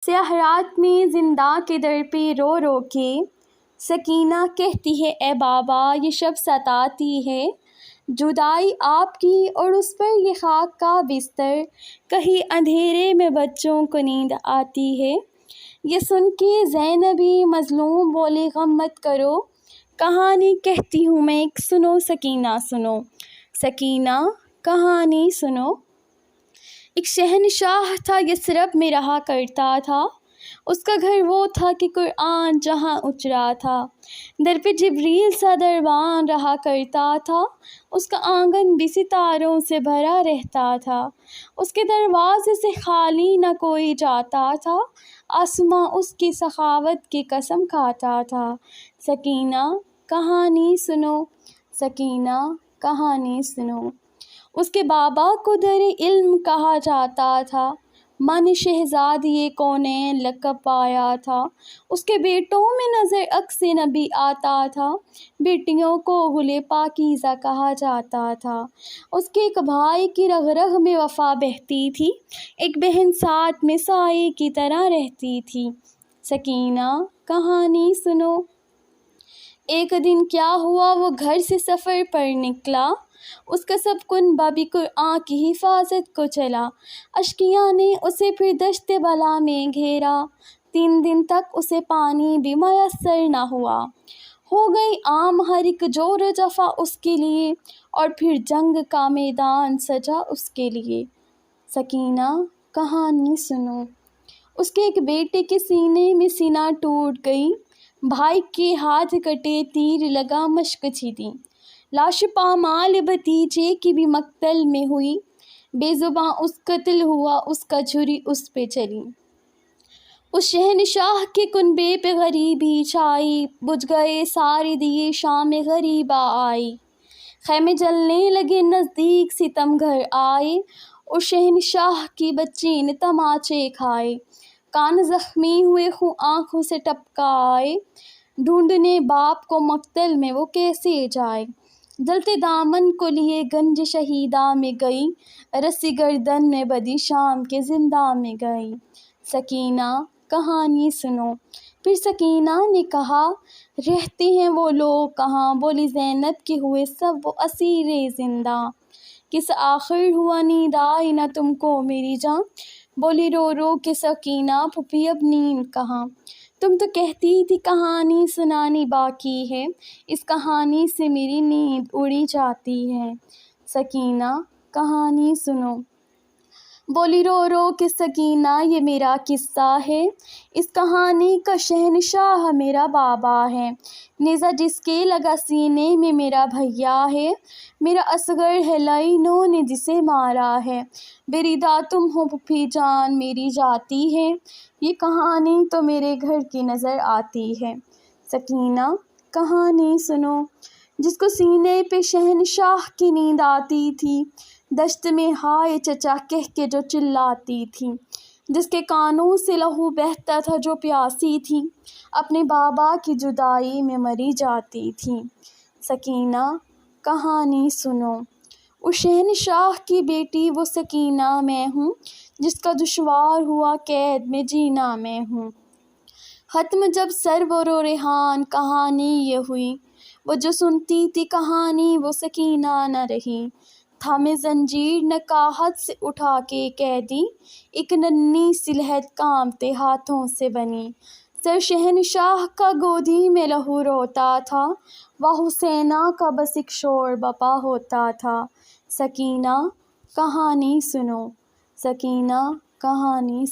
سیاہ رات میں زندہ کے در پہ رو رو کے سکینہ کہتی ہے اے بابا یہ شب ستاتی ہے، جدائی آپ کی اور اس پر یہ خاک کا بستر، کہیں اندھیرے میں بچوں کو نیند آتی ہے۔ یہ سن کے زینبی مظلوم بولے غم مت کرو، کہانی کہتی ہوں میں ایک سنو سکینہ سنو، سکینہ کہانی سنو۔ ایک شہنشاہ تھا یثرب میں رہا کرتا تھا، اس کا گھر وہ تھا کہ قرآن جہاں اترا تھا، در پہ جبریل سا دربان رہا کرتا تھا، اس کا آنگن بھی ستاروں سے بھرا رہتا تھا، اس کے دروازے سے خالی نہ کوئی جاتا تھا، آسماں اس کی سخاوت کی قسم کھاتا تھا۔ سکینہ کہانی سنو، سکینہ کہانی سنو۔ اس کے بابا کو در علم کہا جاتا تھا، من شہزادی کونین لقب پایا تھا، اس کے بیٹوں میں نظر عکس نبی آتا تھا، بیٹیوں کو گل پاکیزہ کہا جاتا تھا، اس کے ایک بھائی کی رگ رگ میں وفا بہتی تھی، ایک بہن ساتھ میں سائے کی طرح رہتی تھی۔ سکینہ کہانی سنو۔ ایک دن کیا ہوا وہ گھر سے سفر پر نکلا، اس کا سب کنبہ بھی قرآن کی حفاظت کو چلا، اشقیاء نے اسے پھر دشت بلا میں گھیرا، 3 دن تک اسے پانی بھی میسر نہ ہوا، ہو گئی عام ہر ایک جور و جفا اس کے لیے، اور پھر جنگ کا میدان سجا اس کے لیے۔ سکینہ کہانی سنو۔ اس کے ایک بیٹے کے سینے میں سینہ ٹوٹ گئی، بھائی کے ہاتھ کٹے تیر لگا مشق چھیدی، لاش پامال بھتیجے کی بھی مقتل میں ہوئی، بے زباں اس قتل ہوا اس کا چھری اس پہ چلی۔ اس شہنشاہ کے کنبے پہ غریبی چھائی، بجھ گئے سارے دیے شام غریباں آئی، خیمے جلنے لگے نزدیک ستم گھر آئے، اور شہنشاہ کی بچی نے تماچے کھائے، کان زخمی ہوئے خون آنکھوں سے ٹپکا آئے، ڈھونڈنے باپ کو مقتل میں وہ کیسے جائے، جلتے دامن کو لیے گنج شہیدہ میں گئی، رسی گردن میں بدی شام کے زندہ میں گئی۔ سکینہ کہانی سنو۔ پھر سکینہ نے کہا رہتے ہیں وہ لوگ کہاں، بولی زینب کہ ہوئے سب وہ اسیر زندہ، کس آخر ہوا نیند آئی نہ تم کو میری جاں، بولی رو رو کے سکینہ پھوپھی اب نیند کہاں، تم تو کہتی تھی کہانی سنانی باقی ہے، اس کہانی سے میری نیند اڑی جاتی ہے۔ سکینہ کہانی سنو۔ بولی رو رو کے سکینہ یہ میرا قصہ ہے، اس کہانی کا شہنشاہ میرا بابا ہے، نیزہ جس کے لگا سینے میں میرا بھیا ہے، میرا اصغر ہے لعینوں نے جسے مارا ہے، بریدہ تم ہو پھوپھی جان میری جاتی ہے، یہ کہانی تو میرے گھر کی نظر آتی ہے۔ سکینہ کہانی سنو۔ جس کو سینے پہ شہنشاہ کی نیند آتی تھی، دشت میں ہائے چچا کہہ کے جو چلاتی تھی، جس کے کانوں سے لہو بہتا تھا جو پیاسی تھی، اپنے بابا کی جدائی میں مری جاتی تھی۔ سکینہ کہانی سنو۔ اس شہنشاہ کی بیٹی وہ سکینہ میں ہوں، جس کا دشوار ہوا قید میں جینا میں ہوں، ختم جب سرور و ریحان کہانی یہ ہوئی، وہ جو سنتی تھی کہانی وہ سکینہ نہ رہی، تھامے زنجیر نکاحت سے اٹھا کے قیدی، ایک ننھی سی لہد کانپتے ہاتھوں سے بنی، سر شہنشاہ کا گودی میں لہو روتا تھا، وہ حسینہ کا بس ایک شور بپا ہوتا تھا۔ سکینہ کہانی سنو، سکینہ کہانی